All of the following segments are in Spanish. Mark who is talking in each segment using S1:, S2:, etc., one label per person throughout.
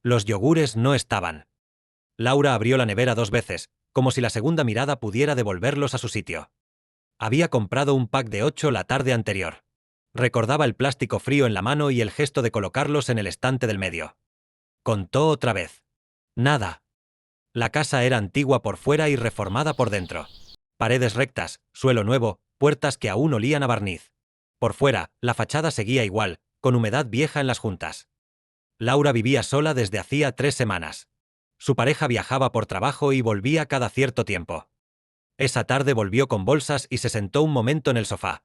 S1: Los yogures no estaban. Laura abrió la nevera 2 veces, como si la segunda mirada pudiera devolverlos a su sitio. Había comprado un pack de 8 la tarde anterior. Recordaba el plástico frío en la mano y el gesto de colocarlos en el estante del medio. Contó otra vez. Nada. La casa era antigua por fuera y reformada por dentro. Paredes rectas, suelo nuevo, puertas que aún olían a barniz. Por fuera, la fachada seguía igual, con humedad vieja en las juntas. Laura vivía sola desde hacía 3 semanas. Su pareja viajaba por trabajo y volvía cada cierto tiempo. Esa tarde volvió con bolsas y se sentó un momento en el sofá.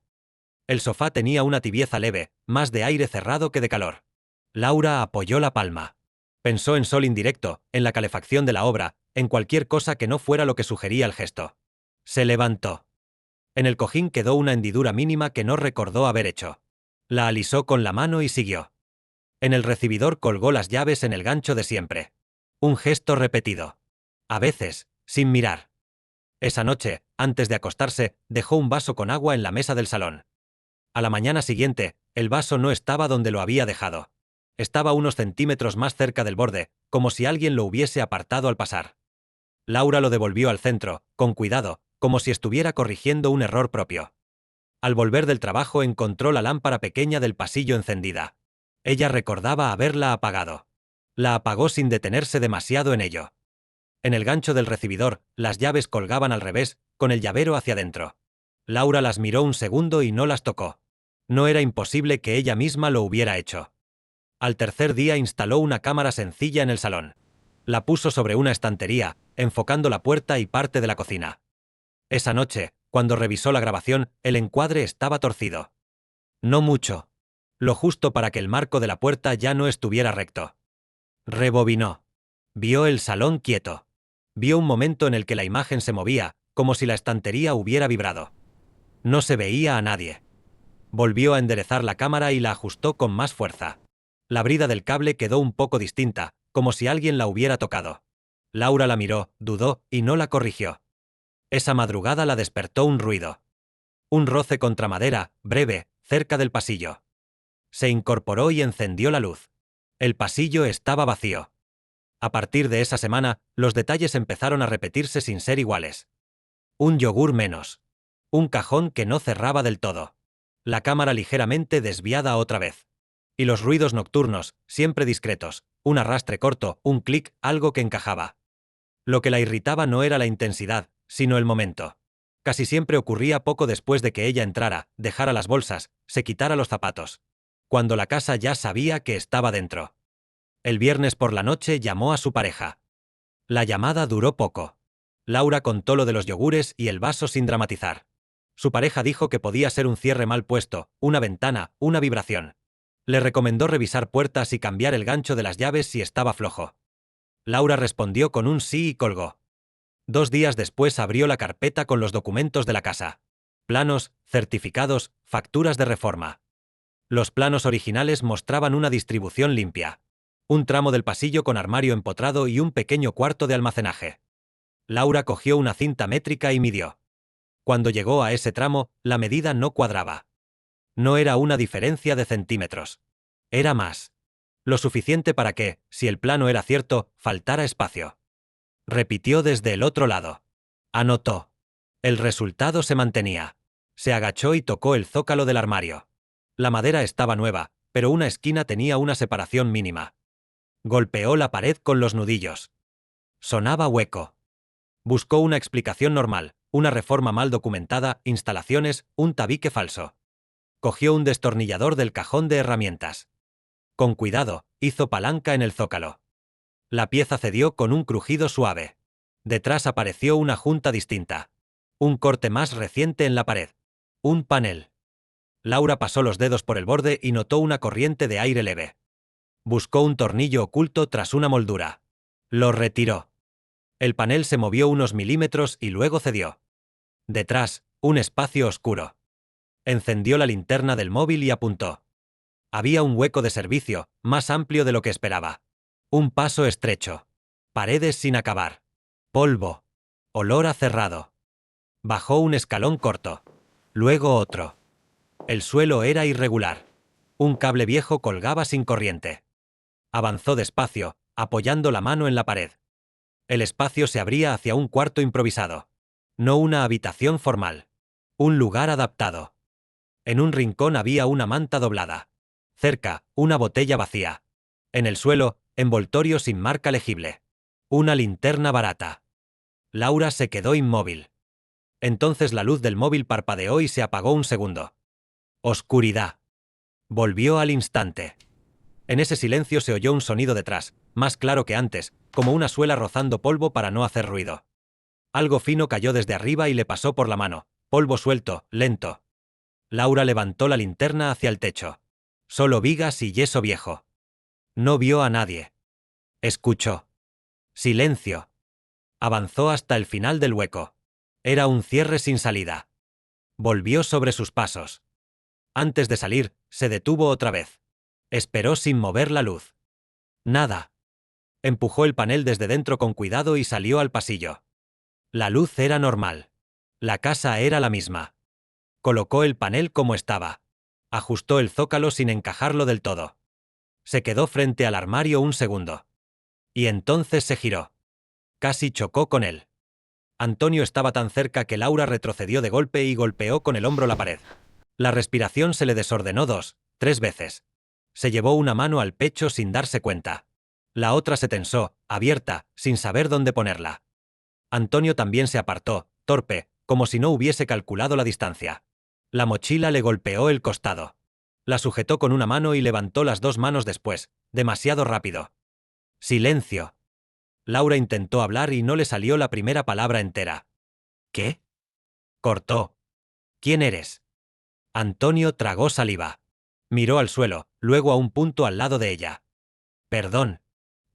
S1: El sofá tenía una tibieza leve, más de aire cerrado que de calor. Laura apoyó la palma. Pensó en sol indirecto, en la calefacción de la obra, en cualquier cosa que no fuera lo que sugería el gesto. Se levantó. En el cojín quedó una hendidura mínima que no recordó haber hecho. La alisó con la mano y siguió. En el recibidor colgó las llaves en el gancho de siempre. Un gesto repetido. A veces, sin mirar. Esa noche, antes de acostarse, dejó un vaso con agua en la mesa del salón. A la mañana siguiente, el vaso no estaba donde lo había dejado. Estaba unos centímetros más cerca del borde, como si alguien lo hubiese apartado al pasar. Laura lo devolvió al centro, con cuidado, como si estuviera corrigiendo un error propio. Al volver del trabajo encontró la lámpara pequeña del pasillo encendida. Ella recordaba haberla apagado. La apagó sin detenerse demasiado en ello. En el gancho del recibidor, las llaves colgaban al revés, con el llavero hacia adentro. Laura las miró un segundo y no las tocó. No era imposible que ella misma lo hubiera hecho. Al tercer día instaló una cámara sencilla en el salón. La puso sobre una estantería, enfocando la puerta y parte de la cocina. Esa noche, cuando revisó la grabación, el encuadre estaba torcido. No mucho. Lo justo para que el marco de la puerta ya no estuviera recto. Rebobinó. Vio el salón quieto. Vio un momento en el que la imagen se movía, como si la estantería hubiera vibrado. No se veía a nadie. Volvió a enderezar la cámara y la ajustó con más fuerza. La brida del cable quedó un poco distinta, como si alguien la hubiera tocado. Laura la miró, dudó y no la corrigió. Esa madrugada la despertó un ruido. Un roce contra madera, breve, cerca del pasillo. Se incorporó y encendió la luz. El pasillo estaba vacío. A partir de esa semana, los detalles empezaron a repetirse sin ser iguales. Un yogur menos. Un cajón que no cerraba del todo. La cámara ligeramente desviada otra vez. Y los ruidos nocturnos, siempre discretos, un arrastre corto, un clic, algo que encajaba. Lo que la irritaba no era la intensidad, sino el momento. Casi siempre ocurría poco después de que ella entrara, dejara las bolsas, se quitara los zapatos. Cuando la casa ya sabía que estaba dentro. El viernes por la noche llamó a su pareja. La llamada duró poco. Laura contó lo de los yogures y el vaso sin dramatizar. Su pareja dijo que podía ser un cierre mal puesto, una ventana, una vibración. Le recomendó revisar puertas y cambiar el gancho de las llaves si estaba flojo. Laura respondió con un sí y colgó. 2 días después abrió la carpeta con los documentos de la casa. Planos, certificados, facturas de reforma. Los planos originales mostraban una distribución limpia. Un tramo del pasillo con armario empotrado y un pequeño cuarto de almacenaje. Laura cogió una cinta métrica y midió. Cuando llegó a ese tramo, la medida no cuadraba. No era una diferencia de centímetros. Era más. Lo suficiente para que, si el plano era cierto, faltara espacio. Repitió desde el otro lado. Anotó. El resultado se mantenía. Se agachó y tocó el zócalo del armario. La madera estaba nueva, pero una esquina tenía una separación mínima. Golpeó la pared con los nudillos. Sonaba hueco. Buscó una explicación normal, una reforma mal documentada, instalaciones, un tabique falso. Cogió un destornillador del cajón de herramientas. Con cuidado, hizo palanca en el zócalo. La pieza cedió con un crujido suave. Detrás apareció una junta distinta. Un corte más reciente en la pared. Un panel. Laura pasó los dedos por el borde y notó una corriente de aire leve. Buscó un tornillo oculto tras una moldura. Lo retiró. El panel se movió unos milímetros y luego cedió. Detrás, un espacio oscuro. Encendió la linterna del móvil y apuntó. Había un hueco de servicio, más amplio de lo que esperaba. Un paso estrecho. Paredes sin acabar. Polvo. Olor a cerrado. Bajó un escalón corto. Luego otro. El suelo era irregular. Un cable viejo colgaba sin corriente. Avanzó despacio, apoyando la mano en la pared. El espacio se abría hacia un cuarto improvisado. No una habitación formal. Un lugar adaptado. En un rincón había una manta doblada. Cerca, una botella vacía. En el suelo, envoltorio sin marca legible. Una linterna barata. Laura se quedó inmóvil. Entonces la luz del móvil parpadeó y se apagó un segundo. Oscuridad. Volvió al instante. En ese silencio se oyó un sonido detrás, más claro que antes, como una suela rozando polvo para no hacer ruido. Algo fino cayó desde arriba y le pasó por la mano, polvo suelto, lento. Laura levantó la linterna hacia el techo. Solo vigas y yeso viejo. No vio a nadie. Escuchó. Silencio. Avanzó hasta el final del hueco. Era un cierre sin salida. Volvió sobre sus pasos. Antes de salir, se detuvo otra vez. Esperó sin mover la luz. Nada. Empujó el panel desde dentro con cuidado y salió al pasillo. La luz era normal. La casa era la misma. Colocó el panel como estaba. Ajustó el zócalo sin encajarlo del todo. Se quedó frente al armario un segundo. Y entonces se giró. Casi chocó con él. Antonio estaba tan cerca que Laura retrocedió de golpe y golpeó con el hombro la pared. La respiración se le desordenó 2, 3 veces. Se llevó una mano al pecho sin darse cuenta. La otra se tensó, abierta, sin saber dónde ponerla. Antonio también se apartó, torpe, como si no hubiese calculado la distancia. La mochila le golpeó el costado. La sujetó con una mano y levantó las 2 manos después, demasiado rápido. Silencio. Laura intentó hablar y no le salió la primera palabra entera. ¿Qué? Cortó. ¿Quién eres? Antonio tragó saliva. Miró al suelo, luego a un punto al lado de ella. Perdón.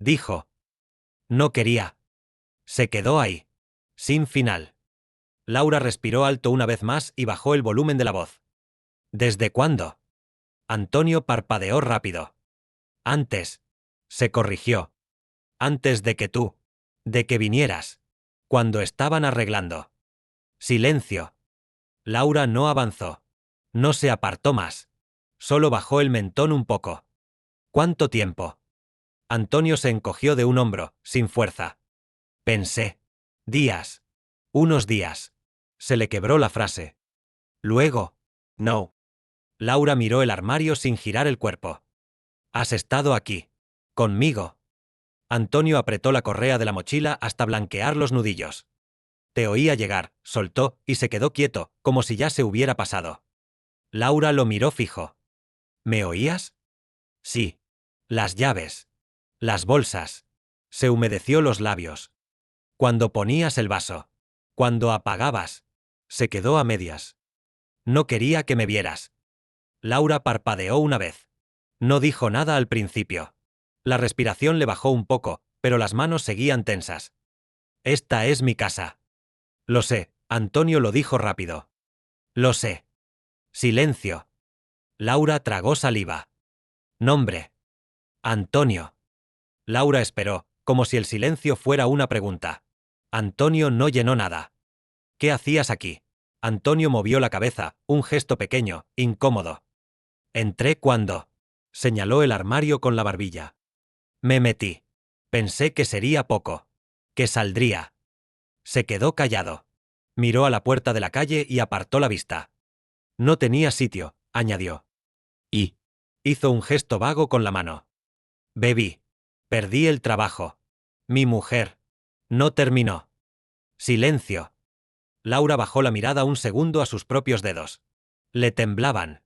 S1: Dijo. No quería. Se quedó ahí. Sin final. Laura respiró alto una vez más y bajó el volumen de la voz. ¿Desde cuándo? Antonio parpadeó rápido. Antes. Se corrigió. Antes de que tú. De que vinieras. Cuando estaban arreglando. Silencio. Laura no avanzó. No se apartó más. Solo bajó el mentón un poco. ¿Cuánto tiempo? Antonio se encogió de un hombro, sin fuerza. Pensé. Días. Unos días. Se le quebró la frase. Luego. No. Laura miró el armario sin girar el cuerpo. Has estado aquí. Conmigo. Antonio apretó la correa de la mochila hasta blanquear los nudillos. Te oía llegar, soltó, y se quedó quieto, como si ya se hubiera pasado. Laura lo miró fijo. ¿Me oías? Sí. Las llaves. Las bolsas. Se humedeció los labios. Cuando ponías el vaso. Cuando apagabas. Se quedó a medias. No quería que me vieras. Laura parpadeó una vez. No dijo nada al principio. La respiración le bajó un poco, pero las manos seguían tensas. Esta es mi casa. Lo sé, Antonio lo dijo rápido. Lo sé. Silencio. Laura tragó saliva. Nombre. Antonio. Laura esperó, como si el silencio fuera una pregunta. Antonio no llenó nada. ¿Qué hacías aquí? Antonio movió la cabeza, un gesto pequeño, incómodo. Entré cuando. Señaló el armario con la barbilla. Me metí. Pensé que sería poco. Que saldría. Se quedó callado. Miró a la puerta de la calle y apartó la vista. No tenía sitio, añadió. Y hizo un gesto vago con la mano. Bebí. Perdí el trabajo. Mi mujer. No terminó. Silencio. Laura bajó la mirada un segundo a sus propios dedos. Le temblaban.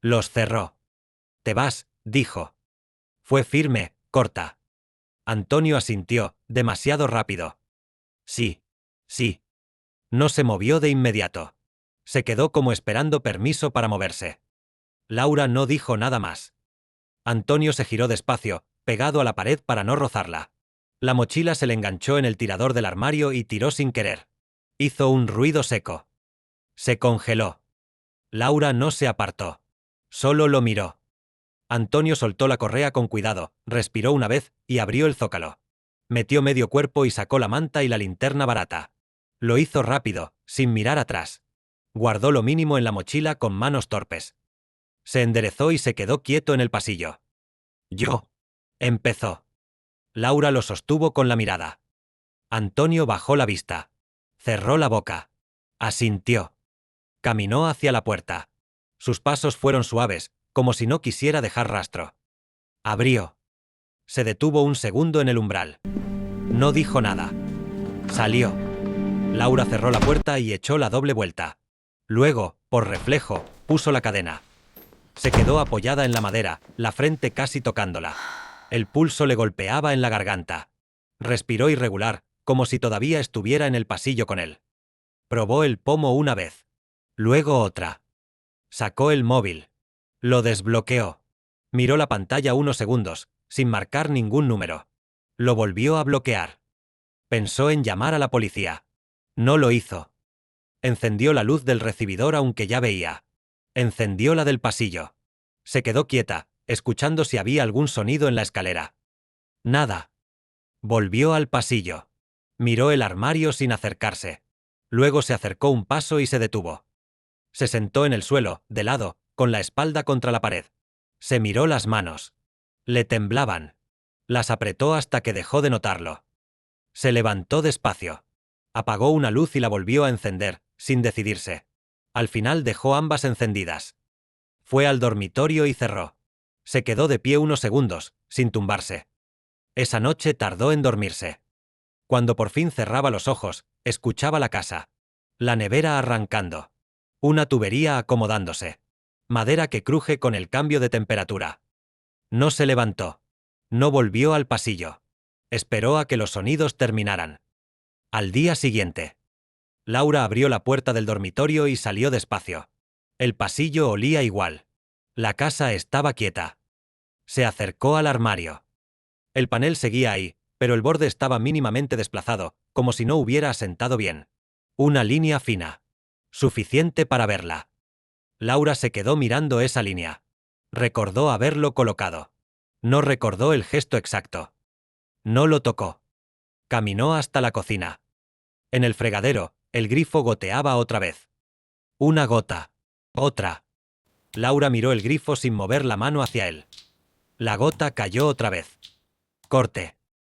S1: Los cerró. Te vas, dijo. Fue firme, corta. Antonio asintió, demasiado rápido. Sí. Sí. No se movió de inmediato. Se quedó como esperando permiso para moverse. Laura no dijo nada más. Antonio se giró despacio, pegado a la pared para no rozarla. La mochila se le enganchó en el tirador del armario y tiró sin querer. Hizo un ruido seco. Se congeló. Laura no se apartó. Solo lo miró. Antonio soltó la correa con cuidado, respiró una vez y abrió el zócalo. Metió medio cuerpo y sacó la manta y la linterna barata. Lo hizo rápido, sin mirar atrás. Guardó lo mínimo en la mochila con manos torpes. Se enderezó y se quedó quieto en el pasillo. Yo. Empezó. Laura lo sostuvo con la mirada. Antonio bajó la vista. Cerró la boca. Asintió. Caminó hacia la puerta. Sus pasos fueron suaves, como si no quisiera dejar rastro. Abrió. Se detuvo un segundo en el umbral. No dijo nada. Salió. Laura cerró la puerta y echó la doble vuelta. Luego, por reflejo, puso la cadena. Se quedó apoyada en la madera, la frente casi tocándola. El pulso le golpeaba en la garganta. Respiró irregular, como si todavía estuviera en el pasillo con él. Probó el pomo una vez. Luego otra. Sacó el móvil. Lo desbloqueó. Miró la pantalla unos segundos, sin marcar ningún número. Lo volvió a bloquear. Pensó en llamar a la policía. No lo hizo. Encendió la luz del recibidor aunque ya veía. Encendió la del pasillo. Se quedó quieta, escuchando si había algún sonido en la escalera. Nada. Volvió al pasillo. Miró el armario sin acercarse. Luego se acercó un paso y se detuvo. Se sentó en el suelo, de lado, con la espalda contra la pared. Se miró las manos. Le temblaban. Las apretó hasta que dejó de notarlo. Se levantó despacio. Apagó una luz y la volvió a encender, sin decidirse. Al final dejó ambas encendidas. Fue al dormitorio y cerró. Se quedó de pie unos segundos, sin tumbarse. Esa noche tardó en dormirse. Cuando por fin cerraba los ojos, escuchaba la casa. La nevera arrancando. Una tubería acomodándose. Madera que cruje con el cambio de temperatura. No se levantó. No volvió al pasillo. Esperó a que los sonidos terminaran. Al día siguiente. Laura abrió la puerta del dormitorio y salió despacio. El pasillo olía igual. La casa estaba quieta. Se acercó al armario. El panel seguía ahí, pero el borde estaba mínimamente desplazado, como si no hubiera asentado bien. Una línea fina. Suficiente para verla. Laura se quedó mirando esa línea. Recordó haberlo colocado. No recordó el gesto exacto. No lo tocó. Caminó hasta la cocina. En el fregadero, el grifo goteaba otra vez. Una gota. Otra. Laura miró el grifo sin mover la mano hacia él. La gota cayó otra vez. Corte.